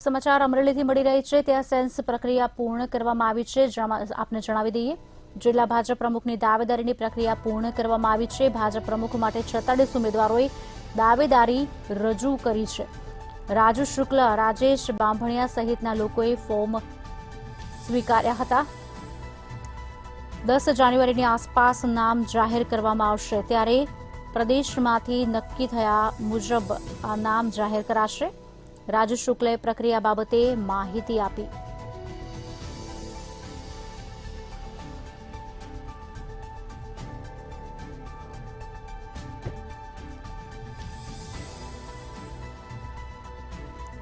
સમાચાર અમરેલીથી મળી રહી છે ત્યાં સેન્સ પ્રક્રિયા પૂર્ણ કરવામાં આવી છે। આપને જણાવી દઈએ, જિલ્લા ભાજપ પ્રમુખની દાવેદારીની પ્રક્રિયા પૂર્ણ કરવામાં આવી છે। ભાજપ પ્રમુખ માટે 46 ઉમેદવારોએ દાવેદારી રજૂ કરી છે। રાજુ શુક્લ, રાજેશ બાંભણિયા સહિતના લોકોએ ફોર્મ સ્વીકાર્યા હતા। 10 જાન્યુઆરીની આસપાસ નામ જાહેર કરવામાં આવશે, ત્યારે પ્રદેશમાંથી નક્કી થયા મુજબ આ નામ જાહેર કરાશે। રાજુ શુક્લે પ્રક્રિયા બાબતે માહિતી આપી।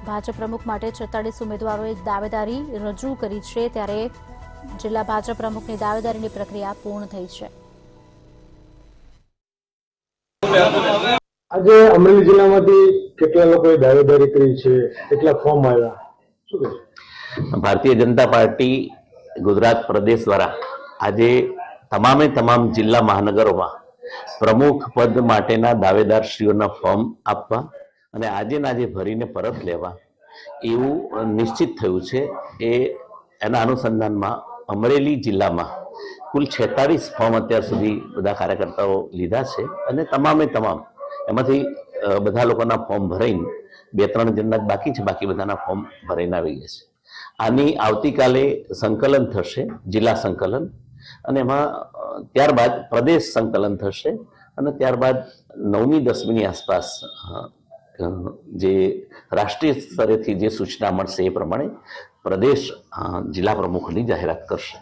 ભાજપ પ્રમુખ માટે 46 ઉમેદવારોએ દાવેદારી રજૂ કરી છે, ત્યારે જિલ્લા ભાજપ પ્રમુખની દાવેદારીની પ્રક્રિયા પૂર્ણ થઈ છે। આજે અમરેલી જિલ્લામાંથી કેટલા લોકોએ દાવેદારી કરી છે, કેટલા ફોર્મ આવ્યા, શું કહે? ભારતીય જનતા પાર્ટી ગુજરાત પ્રદેશ દ્વારા આજે તમામ જિલ્લા મહાનગરોમાં પ્રમુખ પદ માટેના દાવેદારશ્રીઓના ફોર્મ આપવા અને આજે ભરીને પરત લેવા એવું નિશ્ચિત થયું છે। એના અનુસંધાનમાં અમરેલી જિલ્લામાં કુલ 46 ફોર્મ અત્યાર સુધી બધા કાર્યકર્તાઓ લીધા છે અને તમામ એમાંથી બધા લોકોના ફોર્મ ભરાઈને 2-3 જણના બાકી છે, બાકી બધાના ફોર્મ ભરાઈને આવી ગયા છે। આની આવતીકાલે સંકલન થશે, જિલ્લા સંકલન, અને એમાં ત્યારબાદ પ્રદેશ સંકલન થશે અને ત્યારબાદ 9મી 10મીની આસપાસ જે રાષ્ટ્રીય સ્તરેથી જે સૂચના મળશે એ પ્રમાણે પ્રદેશ જિલ્લા પ્રમુખની જાહેરાત કરશે।